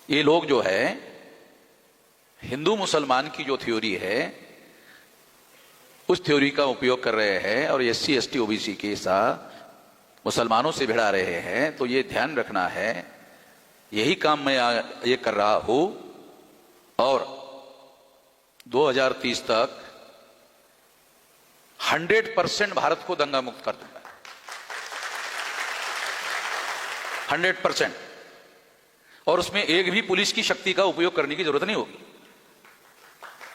ये लोग जो है हिंदू मुसलमान की जो थ्योरी है उस थ्योरी का उपयोग कर रहे हैं और एससी एसटी ओबीसी के साथ मुसलमानों से भिड़ा रहे हैं। तो ये ध्यान रखना है, यही काम मैं ये कर रहा हूं और 2030 तक 100% भारत को दंगा मुक्त कर दूंगा। 100%। और उसमें एक भी पुलिस की शक्ति का उपयोग करने की जरूरत नहीं होगी।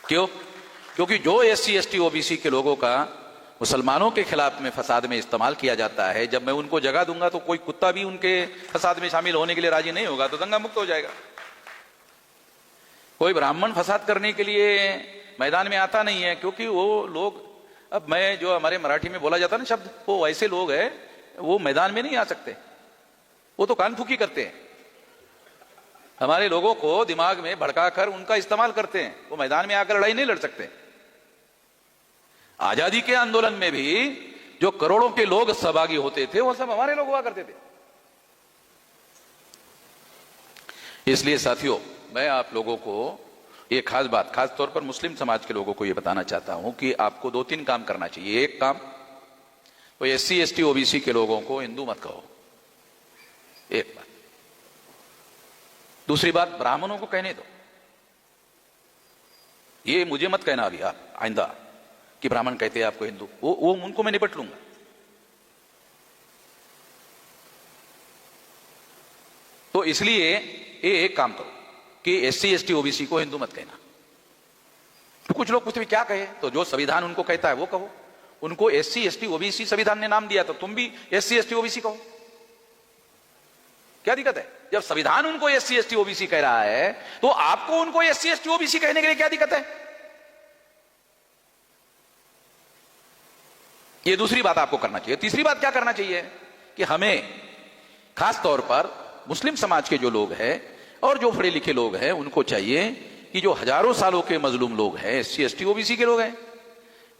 क्यों? क्योंकि जो एससी एसटी ओबीसी के लोगों का मुसलमानों के खिलाफ में फसाद में इस्तेमाल किया जाता है, जब मैं उनको जगह दूंगा तो कोई कुत्ता भी उनके फसाद में शामिल होने के लिए राजी नहीं होगा, तो दंगा मुक्त हो जाएगा। कोई ब्राह्मण फसाद करने के लिए मैदान में आता नहीं है, क्योंकि वो लोग, अब मैं जो हमारे मराठी में बोला जाता है ना शब्द, वो ऐसे लोग हैं, वो मैदान में नहीं आ सकते, वो तो कान फूकी करते हैं। हमारे लोगों को दिमाग में भड़काकर उनका इस्तेमाल करते हैं, वो मैदान में आकर लड़ाई नहीं लड़ सकते। आजादी के आंदोलन में भी जो करोड़ों के लोग सहभागी होते थे वो सब हमारे लोग हुआ करते थे। इसलिए साथियों, मैं आप लोगों को एक खास बात, खास तौर पर मुस्लिम समाज के लोगों को यह बताना चाहता हूं कि आपको 2-3 काम करना चाहिए। एक काम तो एससी एसटी ओबीसी के लोगों को हिंदू मत कहो, एक बात। दूसरी बात, ब्राह्मणों को कहने दो, ये मुझे मत कहना अभी आप आइंदा कि ब्राह्मण कहते हैं आपको हिंदू, वो उनको मैं निपट लूंगा। तो इसलिए ये एक काम करो कि एससी एसटी ओबीसी को हिंदू मत कहना। तो कुछ लोग पूछते हैं क्या कहे, तो जो संविधान उनको कहता है वो कहो। उनको एससी एसटी ओबीसी संविधान ने नाम दिया, तो तुम भी एससी एसटी ओबीसी कहो, क्या दिक्कत है? जब संविधान उनको एससी एसटी ओबीसी कह रहा है तो आपको उनको एससी एसटी ओबीसी कहने के लिए क्या दिक्कत है? ये दूसरी बात आपको करना चाहिए। तीसरी बात क्या करना चाहिए कि हमें खास तौर पर मुस्लिम समाज के जो लोग हैं और जो पढ़े लिखे लोग हैं उनको चाहिए कि जो हजारों सालों के मजलूम लोग हैं, एससी एसटी ओबीसी के लोग हैं,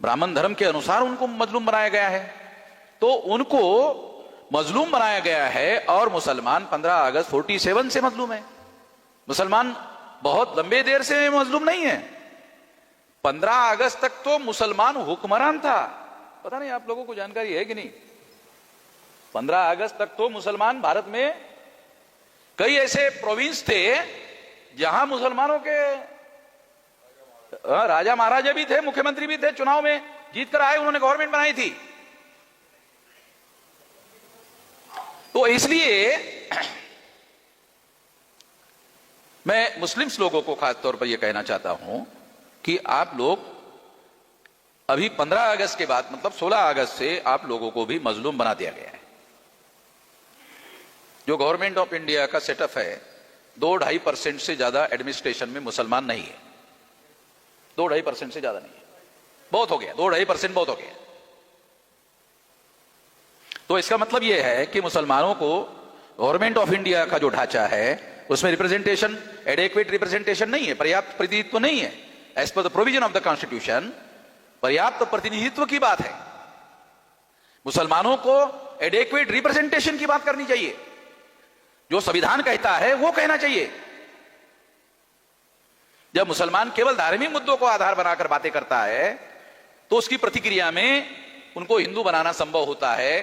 ब्राह्मण धर्म के अनुसार उनको मजलूम बनाया गया है, तो उनको मजलूम बनाया गया है। और मुसलमान 15 अगस्त 47 से मजलूम है। मुसलमान बहुत लंबे देर से मजलूम नहीं है। 15 अगस्त तक तो मुसलमान हुक्मरान था। पता नहीं आप लोगों को जानकारी है कि नहीं? 15 अगस्त तक तो मुसलमान भारत में कई ऐसे प्रोविंस थे जहां मुसलमानों के राजा महाराजा भी थे, मुख्यमंत्री भी थे, चुनाव में जीत कर आए, उन्होंने गवर्नमेंट बनाई थी। तो इसलिए मैं मुस्लिम लोगों को खास तौर पर यह कहना चाहता हूं कि आप लोग अभी 15 अगस्त के बाद, मतलब 16 अगस्त से आप लोगों को भी मजलूम बना दिया गया है। जो गवर्नमेंट ऑफ इंडिया का सेटअप है, 2-2.5% से ज्यादा एडमिनिस्ट्रेशन में मुसलमान नहीं है। 2-2.5% से ज्यादा नहीं है, बहुत हो गया। 2-2.5% बहुत हो गया। तो इसका मतलब यह है कि मुसलमानों को गवर्नमेंट ऑफ इंडिया का जो ढांचा है उसमें रिप्रेजेंटेशन, एडेक्वेट रिप्रेजेंटेशन नहीं है, पर्याप्त प्रतिनिधित्व नहीं है। As per the provision of the constitution पर्याप्त प्रतिनिधित्व की बात है। मुसलमानों को एडेक्वेट रिप्रेजेंटेशन की बात करनी चाहिए। जो संविधान कहता है वो कहना चाहिए। जब मुसलमान केवल धार्मिक मुद्दों को आधार बनाकर बातें करता है तो उसकी प्रतिक्रिया में उनको हिंदू बनाना संभव होता है,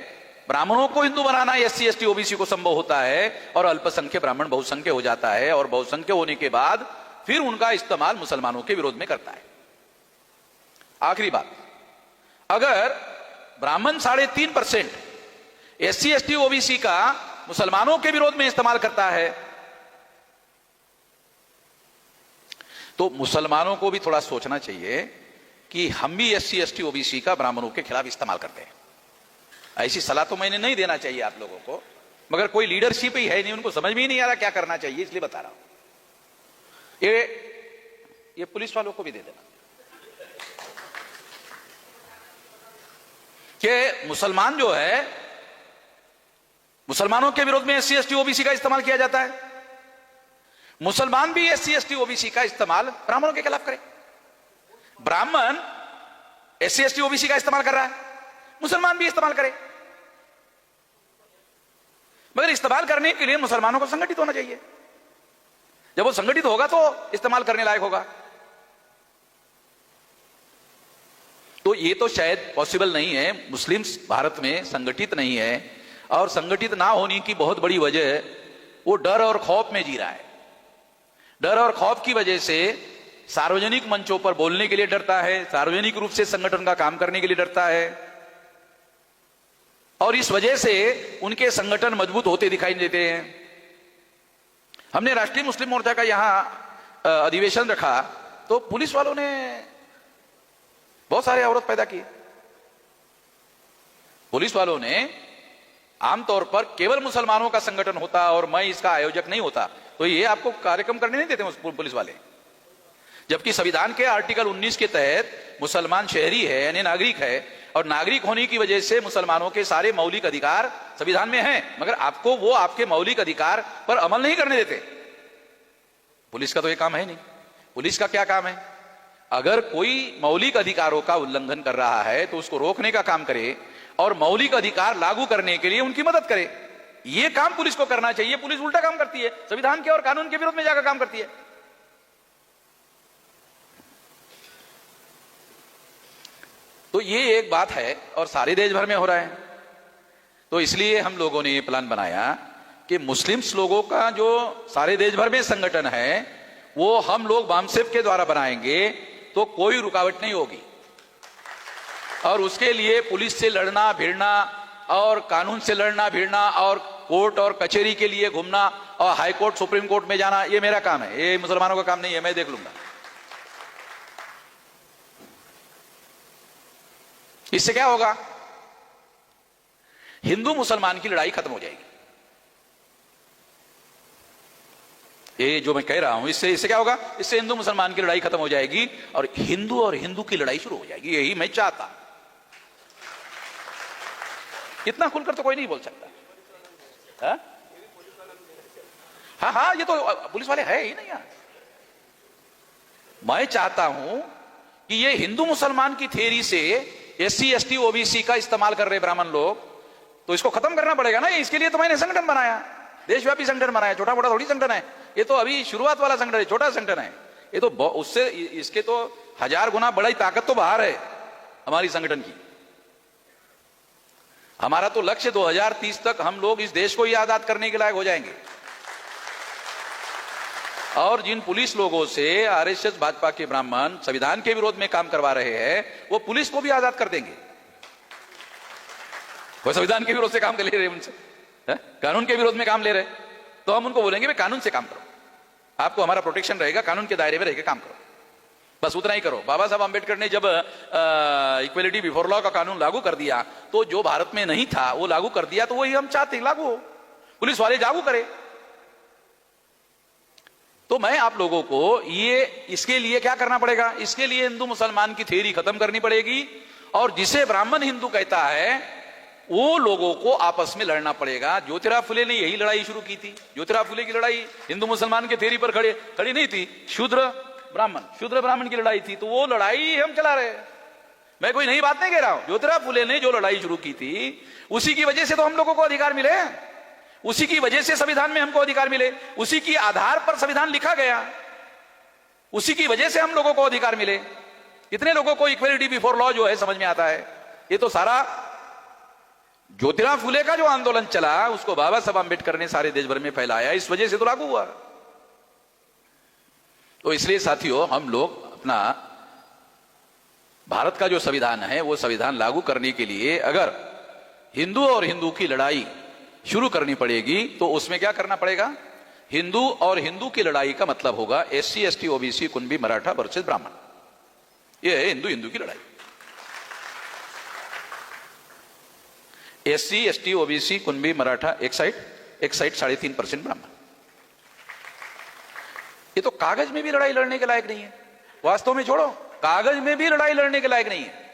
ब्राह्मणों को हिंदू बनाना एससी एसटी ओबीसी को संभव होता है, और अल्पसंख्यक ब्राह्मण बहुसंख्य हो जाता है, और बहुसंख्य होने के बाद फिर उनका इस्तेमाल मुसलमानों के विरोध में करता है। आखिरी बात, अगर ब्राह्मण 3.5% एससी एसटी ओबीसी का मुसलमानों के विरोध में इस्तेमाल करता है तो मुसलमानों को भी थोड़ा सोचना चाहिए कि हम भी एससी एसटी ओबीसी का ब्राह्मणों के खिलाफ इस्तेमाल करते हैं। ऐसी सलाह तो मैंने नहीं देना चाहिए आप लोगों को, मगर कोई लीडरशिप ही है नहीं, उनको समझ में ही नहीं आ रहा क्या करना चाहिए, इसलिए बता रहा हूं। ये पुलिस वालों को भी दे देना कि मुसलमान जो है, मुसलमानों के विरोध में एससी एसटी ओबीसी का इस्तेमाल किया जाता है, मुसलमान भी एससी एसटी ओबीसी का इस्तेमाल ब्राह्मणों के खिलाफ करे। ब्राह्मण एससी एसटी ओबीसी का इस्तेमाल कर रहा है, मुसलमान भी इस्तेमाल करे, मगर इस्तेमाल करने के लिए मुसलमानों को संगठित होना चाहिए। जब वो संगठित होगा तो इस्तेमाल करने लायक होगा। तो ये तो शायद पॉसिबल नहीं है, मुस्लिम्स भारत में संगठित नहीं है, और संगठित ना होने की बहुत बड़ी वजह वो डर और खौफ में जी रहा है। डर और खौफ की वजह से सार्वजनिक मंचों पर बोलने के लिए डरता है, सार्वजनिक रूप से संगठन का काम करने के लिए डरता है, और इस वजह से उनके संगठन मजबूत होते दिखाई देते हैं। हमने राष्ट्रीय मुस्लिम मोर्चा का यहां अधिवेशन रखा तो पुलिस वालों ने बहुत सारे अवरोध पैदा किए। पुलिस वालों ने आमतौर पर केवल मुसलमानों का संगठन होता और मैं इसका आयोजक नहीं होता तो ये आपको कार्यक्रम करने नहीं देते पुलिस वाले, जबकि संविधान के आर्टिकल 19 के तहत मुसलमान शहरी है यानी नागरिक है, और नागरिक होने की वजह से मुसलमानों के सारे मौलिक अधिकार संविधान में हैं, मगर आपको वो आपके मौलिक अधिकार पर अमल नहीं करने देते। पुलिस का तो ये काम है नहीं। पुलिस का क्या काम है? अगर कोई मौलिक अधिकारों का उल्लंघन कर रहा है तो उसको रोकने का काम करे और मौलिक अधिकार लागू करने के लिए उनकी मदद करे। यह काम पुलिस को करना चाहिए। पुलिस उल्टा काम करती है, संविधान के और कानून के विरोध में जाकर काम करती है। तो ये एक बात है और सारे देश भर में हो रहा है। तो इसलिए हम लोगों ने ये प्लान बनाया कि मुस्लिम्स लोगों का जो सारे देश भर में संगठन है वो हम लोग बामसेफ के द्वारा बनाएंगे तो कोई रुकावट नहीं होगी, और उसके लिए पुलिस से लड़ना भिड़ना और कानून से लड़ना भिड़ना और कोर्ट और कचहरी के लिए घूमना और हाई कोर्ट सुप्रीम कोर्ट में जाना ये मेरा काम है, ये मुसलमानों का काम नहीं है, मैं देख लूंगा। इससे क्या होगा? हिंदू मुसलमान की लड़ाई खत्म हो जाएगी। ये जो मैं कह रहा हूं इससे क्या होगा? इससे हिंदू मुसलमान की लड़ाई खत्म हो जाएगी और हिंदू की लड़ाई शुरू हो जाएगी। यही मैं चाहता। इतना खुलकर तो कोई नहीं बोल सकता। हाँ, ये तो पुलिस वाले है ही नहीं यार। मैं चाहता हूं कि ये हिंदू मुसलमान की थ्योरी से एससी एसटी ओबीसी का इस्तेमाल कर रहे ब्राह्मण लोग, तो इसको खत्म करना पड़ेगा ना। इसके लिए तो मैंने संगठन बनाया, देशव्यापी संगठन बनाया। छोटा मोटा थोड़ी संगठन है ये, तो अभी शुरुआत वाला संगठन है, छोटा संगठन है ये। तो उससे इसके तो 1000 गुना बड़ी ताकत तो बाहर है हमारी संगठन की। हमारा तो लक्ष्य 2030 तक हम लोग इस देश को ही आजाद करने के लायक हो जाएंगे। और जिन पुलिस लोगों से आरएसएस भाजपा के ब्राह्मण संविधान के विरोध में काम करवा रहे हैं वो पुलिस को भी आजाद कर देंगे। वो संविधान के विरोध से काम ले रहे उनसे, कानून के विरोध में काम ले रहे, तो हम उनको बोलेंगे भाई कानून से काम करो, आपको हमारा प्रोटेक्शन रहेगा, कानून के दायरे में रहकर काम करो, बस उतना ही करो। बाबा साहब अंबेडकर ने जब इक्वलिटी बिफोर लॉ का कानून लागू कर दिया तो जो भारत में नहीं था वो लागू कर दिया, तो वही हम चाहते हैं लागू हो, पुलिस वाले लागू करें। तो मैं आप लोगों को इसके लिए क्या करना पड़ेगा? इसके लिए हिंदू मुसलमान की थ्योरी खत्म करनी पड़ेगी, और जिसे ब्राह्मण हिंदू कहता है वो लोगों को आपस में लड़ना पड़ेगा। ज्योतिराव फुले ने यही लड़ाई शुरू की थी। ज्योतिराव फुले की लड़ाई हिंदू मुसलमान के थ्योरी पर खड़ी नहीं थी, शूद्र ब्राह्मण की लड़ाई थी। तो वो लड़ाई हम चला रहे। मैं कोई नई बात नहीं कह रहा हूं। ज्योतिराव फुले ने जो लड़ाई शुरू की थी उसी की वजह से तो हम लोगों को अधिकार मिले, उसी की वजह से संविधान में हमको अधिकार मिले, उसी की आधार पर संविधान लिखा गया, उसी की वजह से हम लोगों को अधिकार मिले। कितने लोगों को इक्वलिटी बिफोर लॉ जो है समझ में आता है? ये तो सारा ज्योतिराव फुले का जो आंदोलन चला उसको बाबा साहब अंबेडकर ने सारे देश भर में फैलाया, इस वजह से तो लागू हुआ। तो इसलिए साथियों हम लोग अपना भारत का जो संविधान है वो संविधान लागू करने के लिए अगर हिंदू और हिंदू की लड़ाई शुरू करनी पड़ेगी तो उसमें क्या करना पड़ेगा? हिंदू और हिंदू की लड़ाई का मतलब होगा SC ST OBC Kunbi Maratha versus ब्राह्मण। ये है हिंदू की लड़ाई। SC ST OBC Kunbi Maratha एक साइड 3.5% ब्राह्मण। ये तो कागज में भी लड़ाई लड़ने के लायक नहीं है। वास्तव में छोड़ो, कागज में भी लड़ाई लड़ने के लायक नहीं है।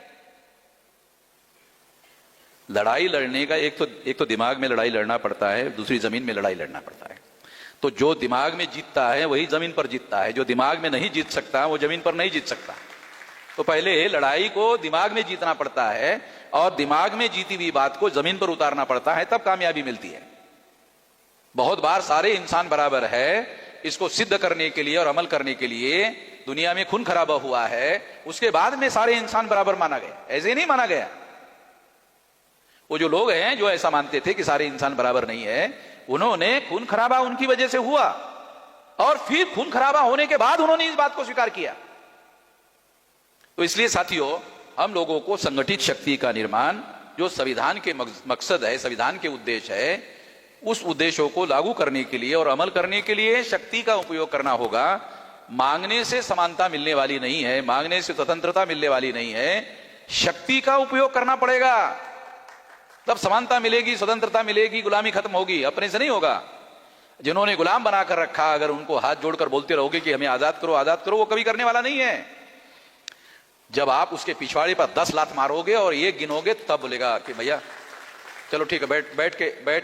लड़ाई लड़ने का एक तो दिमाग में लड़ाई लड़ना पड़ता है, दूसरी जमीन में लड़ाई लड़ना पड़ता है। तो जो दिमाग में जीतता है वही जमीन पर जीतता है, जो दिमाग में नहीं जीत सकता वो जमीन पर नहीं जीत सकता। तो पहले लड़ाई को दिमाग में जीतना पड़ता है और दिमाग में जीती हुई बात को जमीन पर उतारना पड़ता है, तब कामयाबी मिलती है। बहुत बार सारे इंसान बराबर है इसको सिद्ध करने के लिए और अमल करने के लिए दुनिया में खून खराबा हुआ है, उसके बाद में सारे इंसान बराबर माना गया। ऐसे नहीं माना गया। वो जो लोग हैं जो ऐसा मानते थे कि सारे इंसान बराबर नहीं है, उन्होंने खून खराबा उनकी वजह से हुआ और फिर खून खराबा होने के बाद उन्होंने इस बात को स्वीकार किया। तो इसलिए साथियों, हम लोगों को संगठित शक्ति का निर्माण, जो संविधान के मकसद है, संविधान के उद्देश्य है, उस उद्देश्यों को लागू करने के लिए और अमल करने के लिए शक्ति का उपयोग करना होगा। मांगने से समानता मिलने वाली नहीं है, मांगने से स्वतंत्रता मिलने वाली नहीं है, शक्ति का उपयोग करना पड़ेगा, तब समानता मिलेगी, स्वतंत्रता मिलेगी, गुलामी खत्म होगी। अपने से नहीं होगा। जिन्होंने गुलाम बनाकर रखा, अगर उनको हाथ जोड़कर बोलते रहोगे कि हमें आजाद करो आजाद करो, वो कभी करने वाला नहीं है। जब आप उसके पिछवाड़े पर 10 लात मारोगे और एक गिनोगे, तब बोलेगा कि भैया चलो ठीक है, बैठ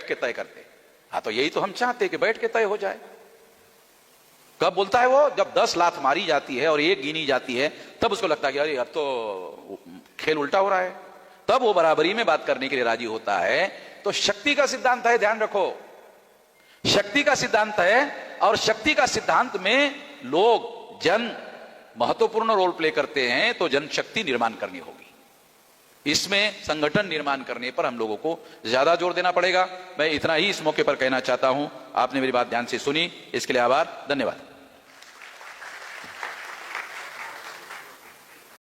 के तय करते। हाँ, तो यही तो हम चाहते हैं कि बैठ के तय हो जाए। कब बोलता है वो? जब 10 लात मारी जाती है और एक गिनी जाती है, तब उसको लगता है कि अरे अब तो खेल उल्टा हो रहा है, तब वो बराबरी में बात करने के लिए राजी होता है। तो शक्ति का सिद्धांत है, ध्यान रखो, शक्ति का सिद्धांत है, और शक्ति का सिद्धांत में लोग, जन महत्वपूर्ण रोल प्ले करते हैं। तो जनशक्ति निर्माण करनी होगी, इसमें संगठन निर्माण करने पर हम लोगों को ज्यादा जोर देना पड़ेगा। मैं इतना ही इस मौके पर कहना चाहता हूं। आपने मेरी बात ध्यान से सुनी, इसके लिए आभार, धन्यवाद।